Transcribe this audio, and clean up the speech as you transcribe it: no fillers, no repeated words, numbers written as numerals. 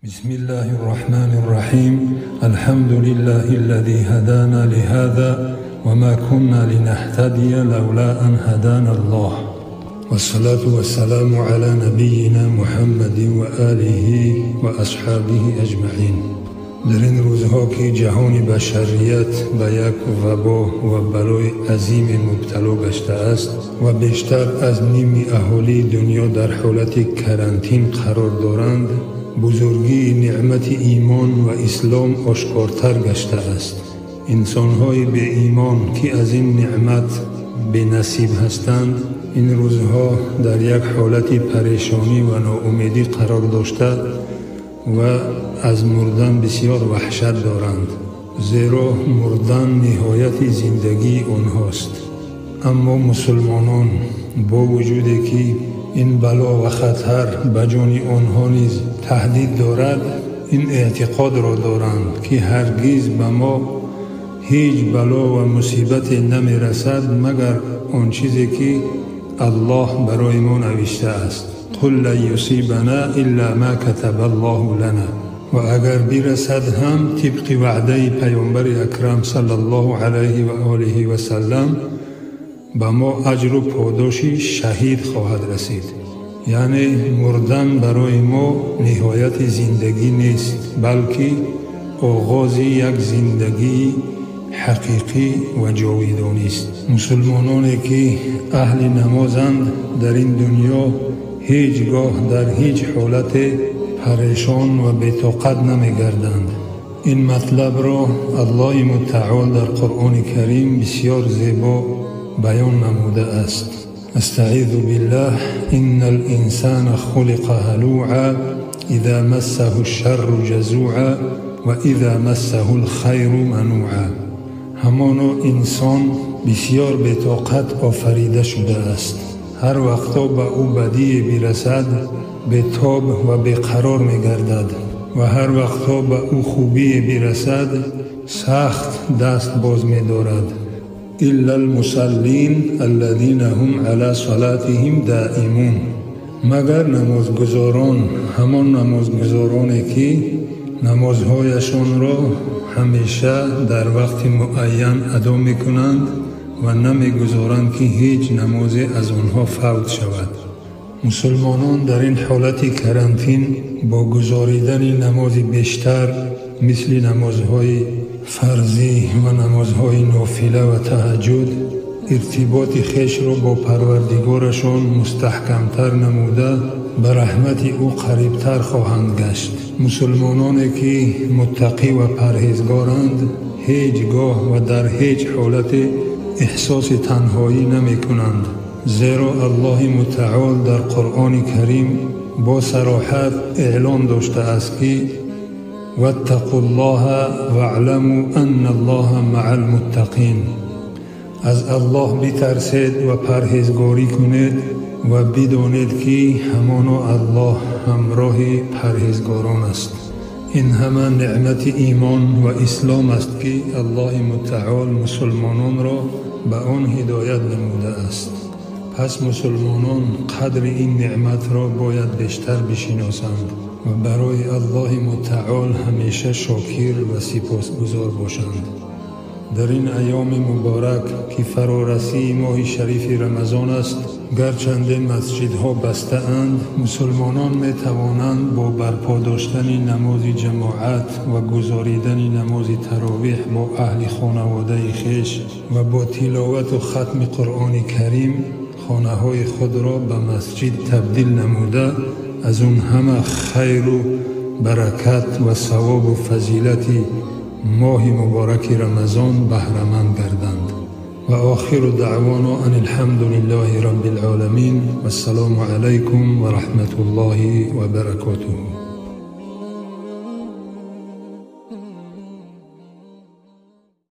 بسم الله الرحمن الرحيم الحمد لله الذي هدانا لهذا وما كنا لنهتدي لولا أن هدانا الله والصلاة والسلام على نبينا محمد وآله وأصحابه أجمعين. در این روزها که جهان بشریت به یک وبا و بلای عظیم مبتلا گشته است و بیشتر از نیم اهالی دنیا در حالت کرانتین قرار دارند، بزرگی نعمت ایمان و اسلام آشکارتر گشته است. انسان‌های بی ایمان که از این نعمت بی نصیب هستند، این روزها در یک حالت پریشانی و ناامیدی قرار داشته و از مردن بسیار وحشت دارند، زیرا مردن نهایت زندگی آنهاست. اما مسلمانان با وجودی که این بلا و خطر به جان آنها نیز تهدید دارد، این اعتقاد را دارند که هرگز به ما هیچ بلا و مصیبت نمی رسد مگر آن چیزی که الله برای ما نوشته است. قل لن یصیبنا الا ما کتب الله لنا. و اگر برسد هم طبق وعده پیامبر اکرم صلی الله علیه و آله و سلم به ما اجر و پاداش شهید خواهد رسید. یعنی مردن برای ما نهایت زندگی نیست، بلکه آغاز یک زندگی حقیقی و جاودانی است. مسلمانانی که اهل نمازند در این دنیا هیچگاه در هیچ حالت پریشان و بی‌طاقت نمی‌گردند. این مطلب را الله متعال در قرآن کریم بسیار زیبا بیان نموده است. استعیذ بالله ان الانسان خلق هلوعا اذا مسه الشر جزوعا و اذا مسه الخیر منوعا. همانا انسان بسیار بی‌طاقت آفریده شده است. هر وقتا به او بدی برسد بی‌تاب و بیقرار می‌گردد و هر وقتا به او خوبی برسد سخت دست باز می‌دارد. الا المصلین الذین هم علی صلاتهم دائمون. مگر نمازگزاران، همان نمازگزارانی که نمازهایشان را همیشه در وقت معین ادا می‌کنند و نمی‌گذارند که هیچ نمازی از آنها فوت شود. مسلمانان در این حالت کرانتین با گزاریدن نماز بیشتر مثل نمازهای فرضی و نمازهای نافله و تهجد ارتباط خویش را با پروردگارشان مستحکمتر نموده به رحمت او قریبتر خواهند گشت. مسلمانانی که متقی و پرهیزگارند هیچگاه و در هیچ حالت احساس تنهایی نمی کنند، زیرا الله متعال در قرآن کریم با صراحت اعلان داشته است که واتقوا الله واعلموا ان الله مع المتقین. از الله بترسید و پرهیزگاری کنید و بدانید که همانا الله همراه پرهیزگاران است. این همه نعمت ایمان و اسلام است که الله متعال مسلمانان را به آن هدایت نموده است. پس مسلمانان قدر این نعمت را باید بیشتر بشناسند و برای الله متعال همیشه شاکر و سپاسگزار باشند. در این ایام مبارک که فرارسی ماه شریف رمضان است، گرچند مسجدها بسته اند، مسلمانان می توانند با برپا داشتن نماز جماعت و گزاریدن نماز تراویح با اهل خانواده خویش و با تلاوت و ختم قرآن کریم خانه های خود را به مسجد تبدیل نموده از اون همه خیر و برکت و ثواب و فضیلت ماه مبارک رمضان بهره‌مند گردند. و آخر دعوانا ان الحمد لله رب العالمین و السلام علیکم و رحمت الله و برکاته.